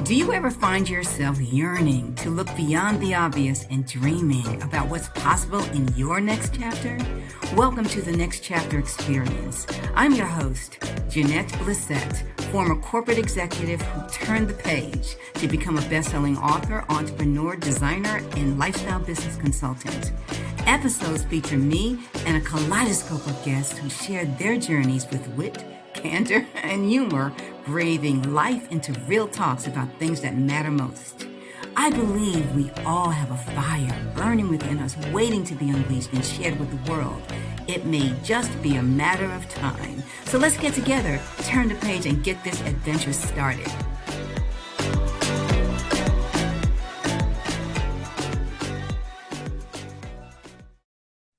Do you ever find yourself yearning to look beyond the obvious and dreaming about what's possible in your next chapter? Welcome to the Next Chapter Experience. I'm your host, Jeanette Blissett, former corporate executive who turned the page to become a best-selling author, entrepreneur, designer, and lifestyle business consultant. Episodes feature me and a kaleidoscope of guests who share their journeys with wit, candor, and humor, breathing life into real talks about things that matter most. I believe we all have a fire burning within us, waiting to be unleashed and shared with the world. It may just be a matter of time. So let's get together, turn the page, and get this adventure started.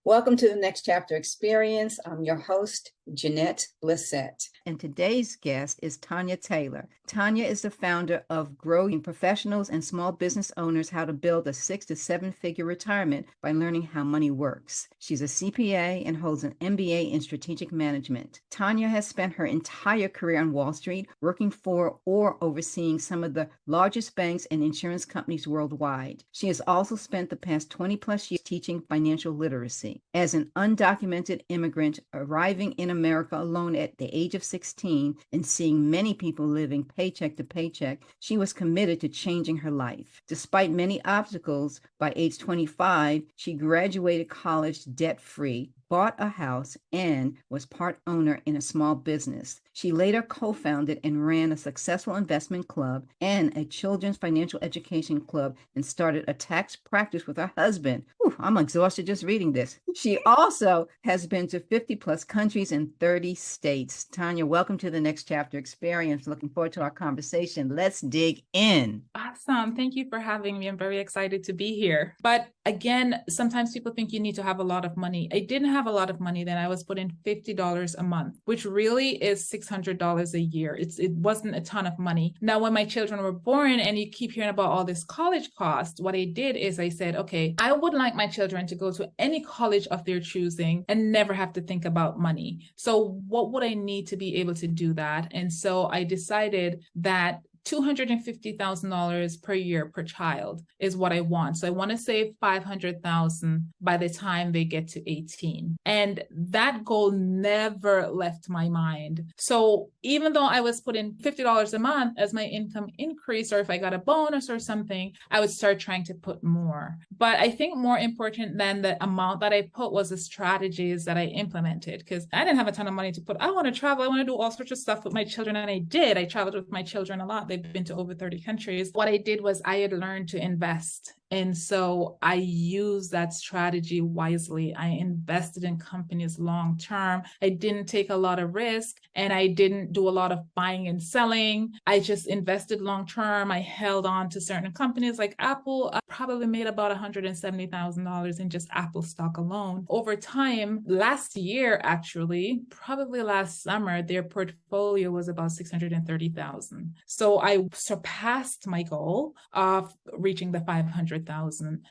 Welcome to the Next Chapter Experience. I'm your host, Jeanette Blissett. And today's guest is Tanya Taylor. Tanya is the founder of Growing Professionals and Small Business Owners How to Build a 6 to 7 Figure Retirement by Learning How Money Works. She's a CPA and holds an MBA in Strategic Management. Tanya has spent her entire career on Wall Street working for or overseeing some of the largest banks and insurance companies worldwide. She has also spent the past 20 plus years teaching financial literacy. As an undocumented immigrant arriving in America alone at the age of 16 and seeing many people living paycheck to paycheck, she was committed to changing her life. Despite many obstacles, by age 25, she graduated college debt-free, bought a house, and was part owner in a small business. She later co-founded and ran a successful investment club and a children's financial education club and started a tax practice with her husband. Whew, I'm exhausted just reading this. She also has been to 50 plus countries and 30 states. Tanya, welcome to the Next Chapter Experience. Looking forward to our conversation. Let's dig in. Awesome. Thank you for having me. I'm very excited to be here. But again, sometimes people think you need to have a lot of money. I didn't have a lot of money then. I was putting $50 a month, which really is $600 a year. It wasn't a ton of money. Now, when my children were born and you keep hearing about all this college cost, what I did is I said, okay, I would like my children to go to any college of their choosing and never have to think about money. So what would I need to be able to do that? And so I decided that $250,000 per year per child is what I want. So I want to save $500,000 by the time they get to 18. And that goal never left my mind. So even though I was putting $50 a month as my income increased, or if I got a bonus or something, I would start trying to put more. But I think more important than the amount that I put was the strategies that I implemented, because I didn't have a ton of money to put. I want to travel. I want to do all sorts of stuff with my children. And I did. I traveled with my children a lot. They've been to over 30 countries. What I did was I had learned to invest. And so I used that strategy wisely. I invested in companies long term. I didn't take a lot of risk and I didn't do a lot of buying and selling. I just invested long term. I held on to certain companies like Apple. I probably made about $170,000 in just Apple stock alone. Over time, last year, actually, probably last summer, their portfolio was about $630,000. So I surpassed my goal of reaching the $500,000.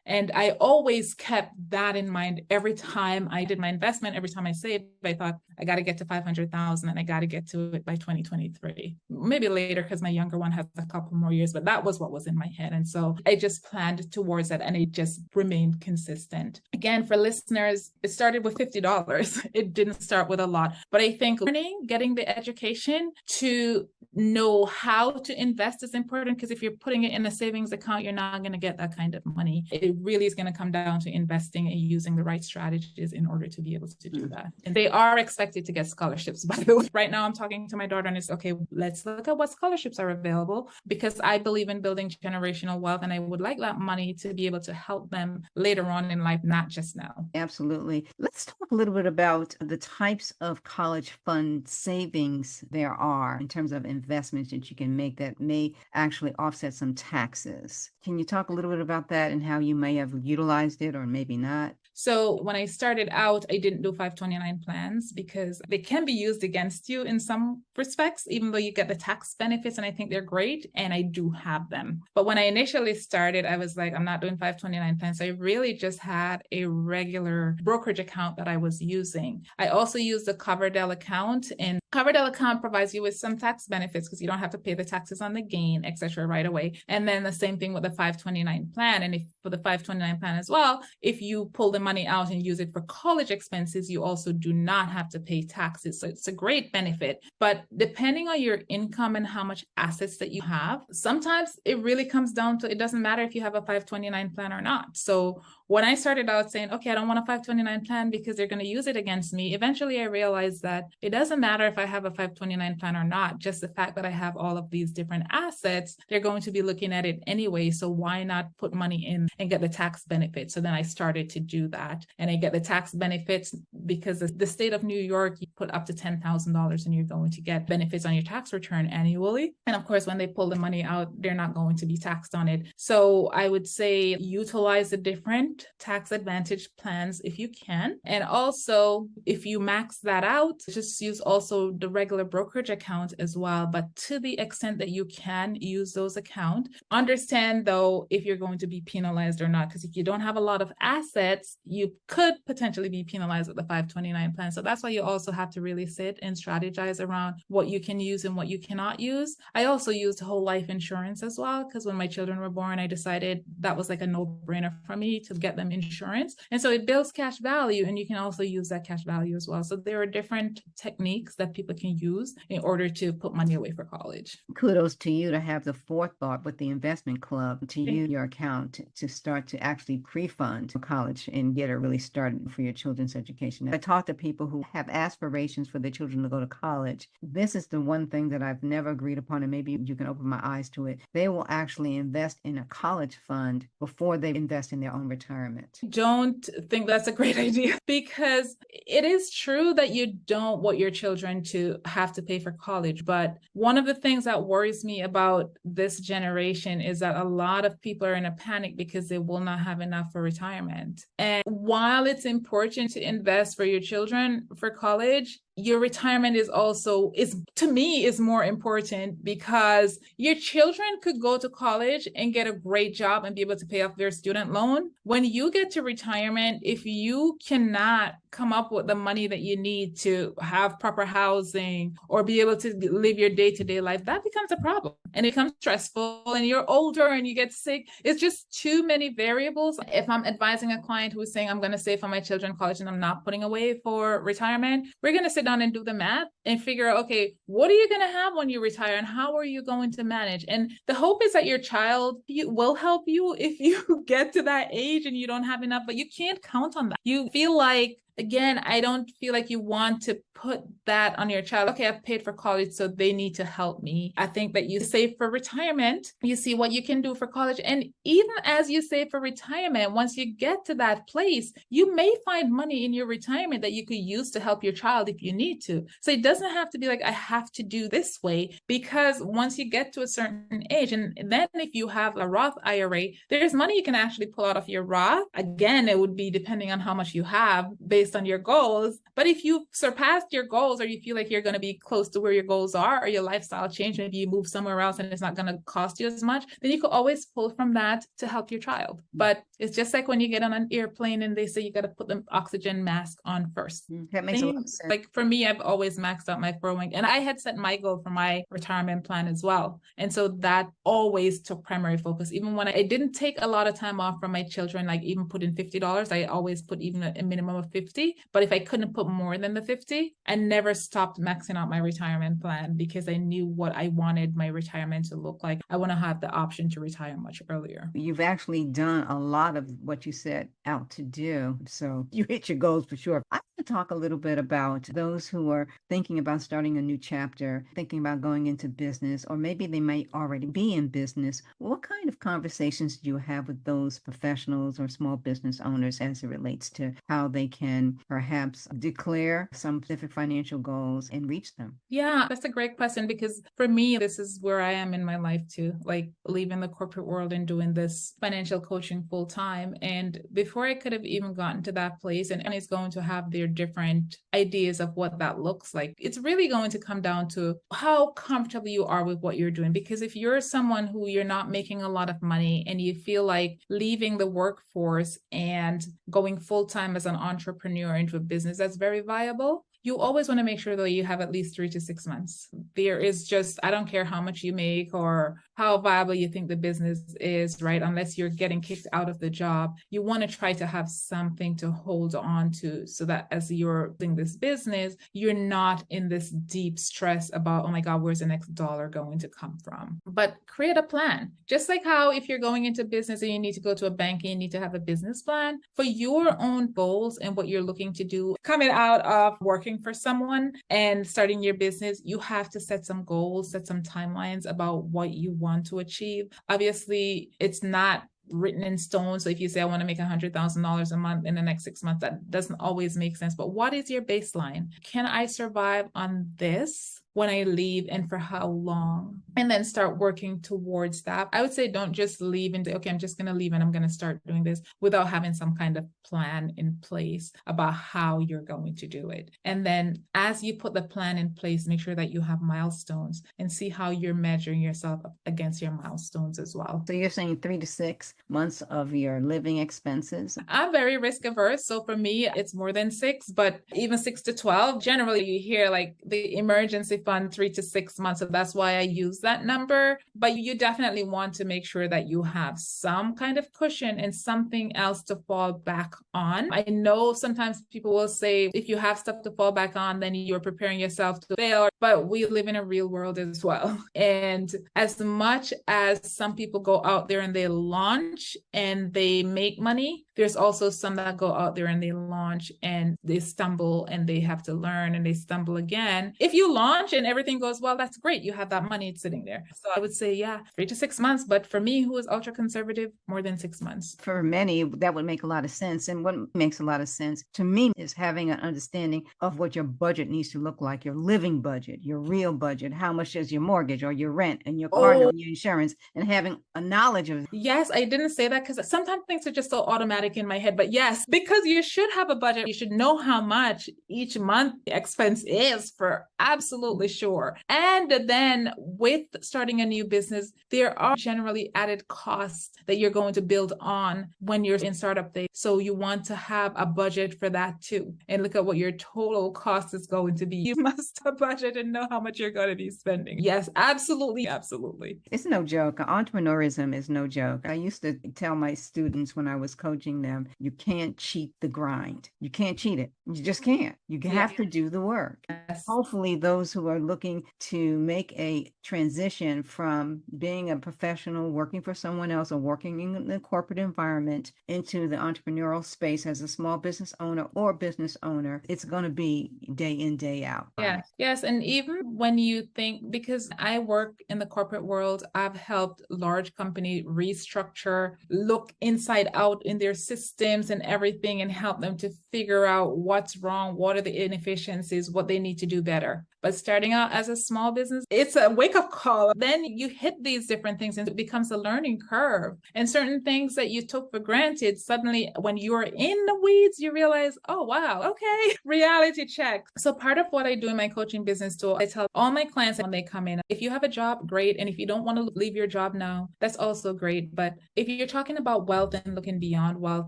And I always kept that in mind every time I did my investment, every time I saved. I thought, I got to get to 500,000 and I got to get to it by 2023. Maybe later, because my younger one has a couple more years, but that was what was in my head. And so I just planned towards that and it just remained consistent. Again, for listeners, it started with $50. It didn't start with a lot, but I think getting the education to know how to invest is important, because if you're putting it in a savings account, you're not going to get that kind of money. It really is going to come down to investing and using the right strategies in order to be able to do that. And they are expected to get scholarships, by the way. Right now, I'm talking to my daughter and it's okay, let's look at what scholarships are available, because I believe in building generational wealth and I would like that money to be able to help them later on in life, not just now. Absolutely. Let's talk a little bit about the types of college fund savings there are in terms of investments that you can make that may actually offset some taxes. Can you talk a little bit about that and how you may have utilized it or maybe not? So when I started out, I didn't do 529 plans because they can be used against you in some respects, even though you get the tax benefits, and I think they're great, and I do have them. But when I initially started, I was like, I'm not doing 529 plans. So I really just had a regular brokerage account that I was using. I also used the Coverdell account, and Coverdell account provides you with some tax benefits because you don't have to pay the taxes on the gain, etc. right away. And then the same thing with the 529 plan. And if for the 529 plan as well, if you pull the money out and use it for college expenses, you also do not have to pay taxes. So it's a great benefit. But depending on your income and how much assets that you have, sometimes it really comes down to, it doesn't matter if you have a 529 plan or not. So when I started out saying, okay, I don't want a 529 plan because they're going to use it against me, eventually I realized that it doesn't matter if I have a 529 plan or not. Just the fact that I have all of these different assets, they're going to be looking at it anyway. So why not put money in and get the tax benefits? So then I started to do that, and I get the tax benefits because the state of New York, you put up to $10,000 and you're going to get benefits on your tax return annually. And of course, when they pull the money out, they're not going to be taxed on it. So I would say utilize the different tax advantage plans if you can. And also, if you max that out, just use also the regular brokerage account as well. But to the extent that you can use those accounts, understand though if you're going to be penalized or not, because if you don't have a lot of assets, you could potentially be penalized with the 529 plan. So that's why you also have to really sit and strategize around what you can use and what you cannot use. I also used whole life insurance as well, because when my children were born, I decided that was like a no-brainer for me to get them insurance. And so it builds cash value, and you can also use that cash value as well. So there are different techniques that people can use in order to put money away for college. Kudos to you to have the forethought with the investment club to use your account to start to actually pre-fund college and get it really started for your children's education. I talk to people who have aspirations for their children to go to college. This is the one thing that I've never agreed upon, and maybe you can open my eyes to it. They will actually invest in a college fund before they invest in their own retirement. Don't think that's a great idea, because it is true that you don't want your children to have to pay for college. But one of the things that worries me about this generation is that a lot of people are in a panic because they will not have enough for retirement. And while it's important to invest for your children for college, your retirement is to me more important, because your children could go to college and get a great job and be able to pay off their student loan. When you get to retirement, if you cannot come up with the money that you need to have proper housing or be able to live your day-to-day life, that becomes a problem, and it becomes stressful, and you're older and you get sick. It's just too many variables. If I'm advising a client who's saying, I'm going to save for my children's college and I'm not putting away for retirement, we're going to sit down and do the math and figure out, okay, what are you going to have when you retire and how are you going to manage? And the hope is that your child will help you if you get to that age and you don't have enough, but you can't count on that. You feel like, again, I don't feel like you want to put that on your child. Okay, I've paid for college, so they need to help me. I think that you save for retirement, you see what you can do for college. And even as you save for retirement, once you get to that place, you may find money in your retirement that you could use to help your child if you need to. So it doesn't have to be like, I have to do this way, because once you get to a certain age, and then if you have a Roth IRA, there's money you can actually pull out of your Roth. Again, it would be depending on how much you have based on your goals. But if you've surpassed your goals, or you feel like you're going to be close to where your goals are, or your lifestyle change, maybe you move somewhere else and it's not going to cost you as much, then you could always pull from that to help your child. But it's just like when you get on an airplane and they say you got to put the oxygen mask on first. That makes a lot of sense. Like for me, I've always maxed out my 401k, and I had set my goal for my retirement plan as well. And so that always took primary focus. Even when I didn't take a lot of time off from my children, like even put in $50, I always put even a minimum of 50. But if I couldn't put more than the 50, I never stopped maxing out my retirement plan, because I knew what I wanted my retirement to look like. I want to have the option to retire much earlier. You've actually done a lot of what you set out to do. So you hit your goals for sure. I to talk a little bit about those who are thinking about starting a new chapter, thinking about going into business, or maybe they might already be in business. What kind of conversations do you have with those professionals or small business owners as it relates to how they can perhaps declare some specific financial goals and reach them? Yeah, that's a great question because for me, this is where I am in my life too, like leaving the corporate world and doing this financial coaching full time. And before I could have even gotten to that place, and it's going to have their different ideas of what that looks like. It's really going to come down to how comfortable you are with what you're doing. Because if you're someone who you're not making a lot of money and you feel like leaving the workforce and going full time as an entrepreneur into a business that's very viable, you always want to make sure that you have at least 3 to 6 months. There is just, I don't care how much you make or how viable you think the business is, right? Unless you're getting kicked out of the job, you want to try to have something to hold on to so that as you're doing this business, you're not in this deep stress about, oh my God, where's the next dollar going to come from? But create a plan. Just like how if you're going into business and you need to go to a bank and you need to have a business plan for your own goals and what you're looking to do. Coming out of working for someone and starting your business, you have to set some goals, set some timelines about what you want to achieve. Obviously, it's not written in stone. So if you say, I want to make $100,000 a month in the next 6 months, that doesn't always make sense. But what is your baseline? Can I survive on this when I leave and for how long? And then start working towards that. I would say don't just leave and say, okay, I'm just going to leave and I'm going to start doing this without having some kind of plan in place about how you're going to do it. And then as you put the plan in place, make sure that you have milestones and see how you're measuring yourself against your milestones as well. So you're saying 3 to 6 months of your living expenses? I'm very risk averse. So for me, it's more than 6, but even 6 to 12. Generally, you hear like the emergency fund 3 to 6 months. So that's why I use that number. But you definitely want to make sure that you have some kind of cushion and something else to fall back on. I know sometimes people will say, if you have stuff to fall back on, then you're preparing yourself to fail. But we live in a real world as well. And as much as some people go out there and they launch and they make money, there's also some that go out there and they launch and they stumble and they have to learn and they stumble again. If you launch and everything goes well, that's great. You have that money sitting there. So I would say, yeah, 3 to 6 months. But for me, who is ultra conservative, more than 6 months. For many, that would make a lot of sense. And what makes a lot of sense to me is having an understanding of what your budget needs to look like, your living budget, your real budget, how much is your mortgage or your rent and your car note, your insurance, and having a knowledge of it. Yes, I didn't say that because sometimes things are just so automatic in my head. But yes, because you should have a budget, you should know how much each month expense is for absolutely sure. And then with starting a new business, there are generally added costs that you're going to build on when you're in startup phase. So you want to have a budget for that too. And look at what your total cost is going to be. You must have a budget and know how much you're going to be spending. Yes, absolutely. Absolutely. It's no joke. Entrepreneurism is no joke. I used to tell my students when I was coaching them, you can't cheat the grind. You can't cheat it. You just can't. You have to do the work. Yes. Hopefully those who are looking to make a transition from being a professional, working for someone else or working in the corporate environment into the entrepreneurial space as a small business owner or business owner, it's going to be day in, day out. Yes. Yes. And even when you think, because I work in the corporate world, I've helped large company restructure, look inside out in their systems and everything and help them to figure out what's wrong, what are the inefficiencies, what they need to do better. But starting out as a small business, it's a wake-up call. Then you hit these different things and it becomes a learning curve. And certain things that you took for granted, suddenly when you're in the weeds, you realize, oh, wow, okay, reality check. So part of what I do in my coaching business too, I tell all my clients when they come in, if you have a job, great. And if you don't want to leave your job now, that's also great. But if you're talking about wealth and looking beyond wealth,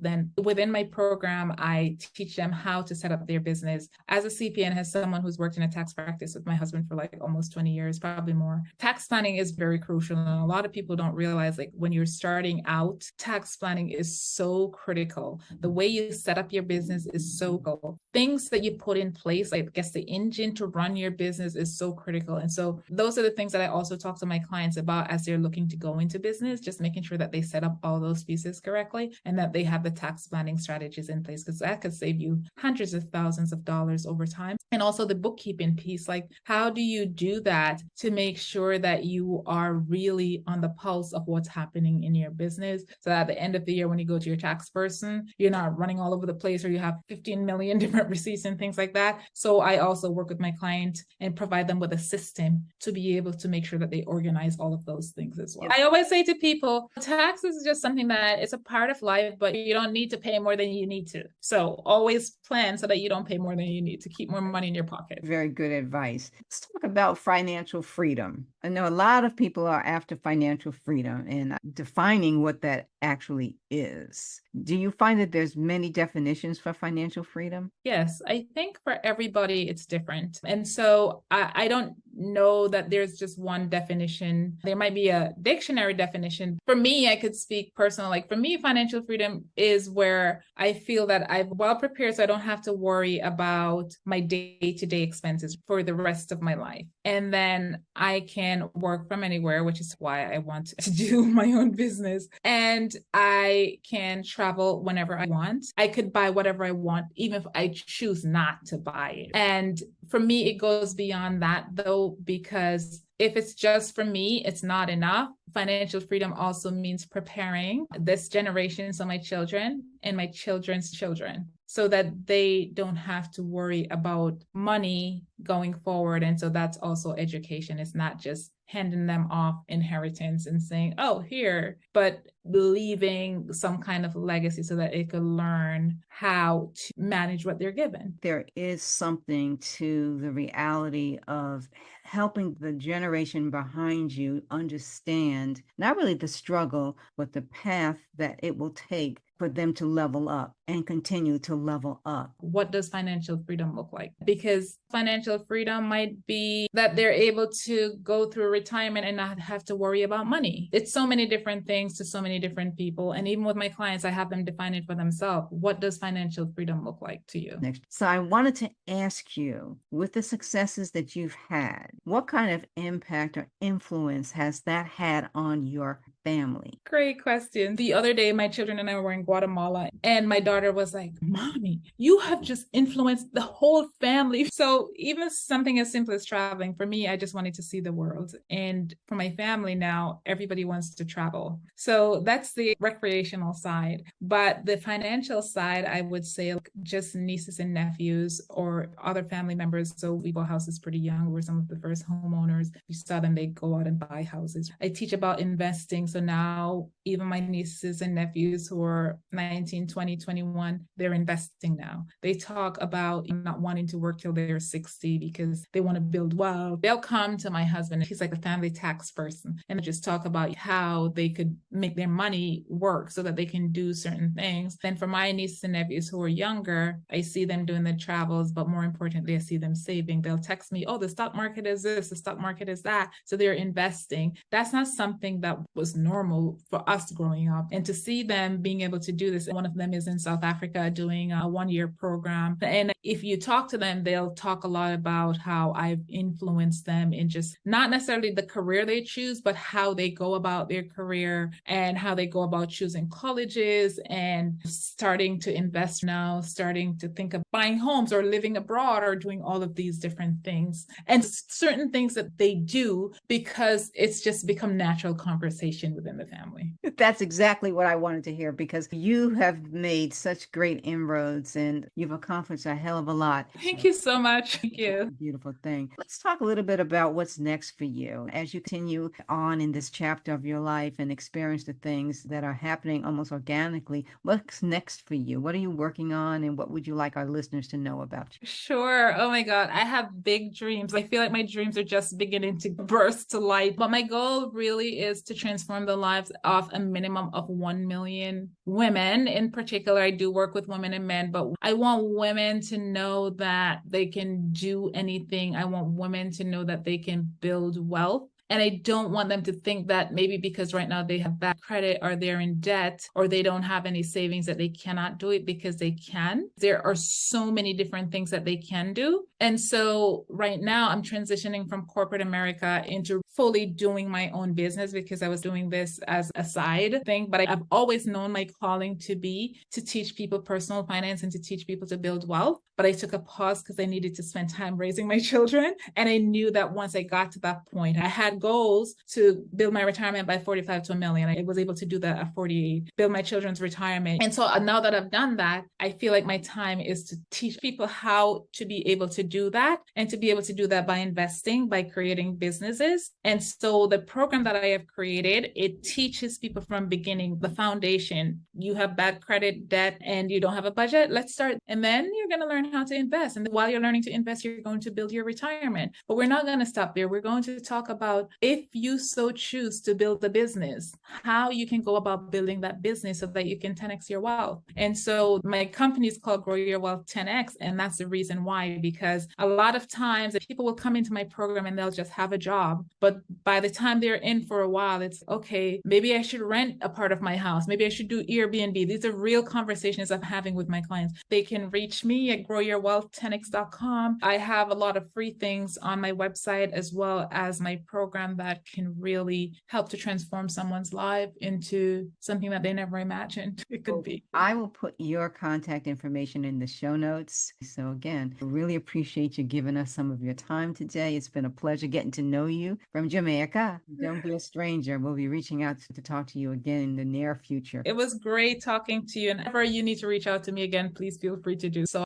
then within my program, I teach them how to set up their business. As a CPA and as someone who's worked in a tax practice with my my husband for like almost 20 years, probably more. Tax planning is very crucial. And a lot of people don't realize, like, when you're starting out, tax planning is so critical. The way you set up your business is so cool. Things that you put in place, like, I guess the engine to run your business is so critical. And so those are the things that I also talk to my clients about as they're looking to go into business, just making sure that they set up all those pieces correctly and that they have the tax planning strategies in place, because that could save you hundreds of thousands of dollars over time. And also the bookkeeping piece, like, how do you do that to make sure that you are really on the pulse of what's happening in your business, so that at the end of the year, when you go to your tax person, you're not running all over the place or you have 15 million different receipts and things like that. So I also work with my client and provide them with a system to be able to make sure that they organize all of those things as well. I always say to people, taxes is just something that is a part of life, but you don't need to pay more than you need to. So always plan so that you don't pay more than you need to keep more money in your pocket. Very good advice. Let's talk about financial freedom. I know a lot of people are after financial freedom and defining what that actually is. Do you find that there's many definitions for financial freedom? Yes, I think for everybody it's different. And so I don't know that there's just one definition. There might be a dictionary definition. For me, I could speak personal. Like, for me, financial freedom is where I feel that I'm well prepared, so I don't have to worry about my day-to-day expenses for the rest of my life. And then I can work from anywhere, which is why I want to do my own business. And I can travel whenever I want. I could buy whatever I want, even if I choose not to buy it. And for me, it goes beyond that, though, because if it's just for me, it's not enough. Financial freedom also means preparing this generation, so my children and my children's children, so that they don't have to worry about money going forward. And so that's also education. It's not just handing them off inheritance and saying, oh, here, but leaving some kind of legacy so that it could learn how to manage what they're given. There is something to the reality of helping the generation behind you understand not really the struggle, but the path that it will take for them to level up and continue to level up. What does financial freedom look like? Because financial freedom might be that they're able to go through retirement and not have to worry about money. It's so many different things to so many different people. And even with my clients, I have them define it for themselves. What does financial freedom look like to you? Next. So I wanted to ask you, with the successes that you've had, what kind of impact or influence has that had on your family? Great question. The other day, my children and I were in Guatemala, and my daughter was like, Mommy, you have just influenced the whole family. So even something as simple as traveling, for me, I just wanted to see the world. And for my family now, everybody wants to travel. So that's the recreational side. But the financial side, I would say, just nieces and nephews or other family members. So we bought houses pretty young. We're some of the first homeowners. We saw them, they go out and buy houses. I teach about investing. So now even my nieces and nephews who are 19, 20, 21, they're investing now. They talk about not wanting to work till they're 60 because they want to build wealth. They'll come to my husband, he's like a family tax person, and just talk about how they could make their money work so that they can do certain things. Then for my nieces and nephews who are younger, I see them doing the travels, but more importantly, I see them saving. They'll text me, oh, the stock market is this, the stock market is that. So they're investing. That's not something that was normal for us growing up. And to see them being able to do this, one of them is in South Africa doing a 1-year program. And if you talk to them, they'll talk a lot about how I've influenced them in just not necessarily the career they choose, but how they go about their career and how they go about choosing colleges and starting to invest now, starting to think of buying homes or living abroad or doing all of these different things. And certain things that they do because it's just become natural conversation within the family. That's exactly what I wanted to hear, because you have made such great inroads and you've accomplished a hell of a lot. Thank you so much. Thank you. Beautiful thing. Let's talk a little bit about what's next for you as you continue on in this chapter of your life and experience the things that are happening almost organically. What's next for you? What are you working on, and what would you like our listeners to know about you? Sure. Oh my God. I have big dreams. I feel like my dreams are just beginning to burst to light. But my goal really is to transform transform the lives of a minimum of 1 million women. In particular, I do work with women and men, but I want women to know that they can do anything. I want women to know that they can build wealth. And I don't want them to think that maybe because right now they have bad credit or they're in debt or they don't have any savings that they cannot do it, because they can. There are so many different things that they can do. And so right now I'm transitioning from corporate America into fully doing my own business, because I was doing this as a side thing. But I've always known my calling to be to teach people personal finance and to teach people to build wealth. But I took a pause because I needed to spend time raising my children. And I knew that once I got to that point, I had goals to build my retirement by 45 to a million. I was able to do that at 48, build my children's retirement. And so now that I've done that, I feel like my time is to teach people how to be able to do that, and to be able to do that by investing, by creating businesses. And so the program that I have created, it teaches people from beginning, the foundation. You have bad credit, debt, and you don't have a budget. Let's start. And then you're going to learn how to invest. And while you're learning to invest, you're going to build your retirement. But we're not going to stop there. We're going to talk about, if you so choose to build a business, how you can go about building that business so that you can 10x your wealth. And so my company is called Grow Your Wealth 10x. And that's the reason why, because a lot of times people will come into my program and they'll just have a job. But by the time they're in for a while, it's okay, maybe I should rent a part of my house. Maybe I should do Airbnb. These are real conversations I'm having with my clients. They can reach me at growyourwealth10x.com. I have a lot of free things on my website, as well as my program that can really help to transform someone's life into something that they never imagined it could be. I will put your contact information in the show notes. So again, I really appreciate you giving us some of your time today. It's been a pleasure getting to know you from Jamaica. Don't be a stranger. We'll be reaching out to talk to you again in the near future. It was great talking to you. And whenever you need to reach out to me again, please feel free to do so.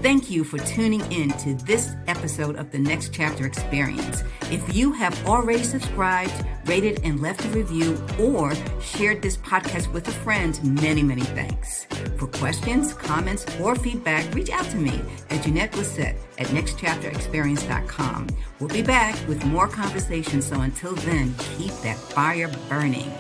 Thank you for tuning in to this episode of the Next Chapter Experience. If you have already subscribed, rated, and left a review, or shared this podcast with a friend, many, many thanks. For questions, comments, or feedback, reach out to me at Jeanette Lissette at nextchapterexperience.com. We'll be back with more conversations, so until then, keep that fire burning.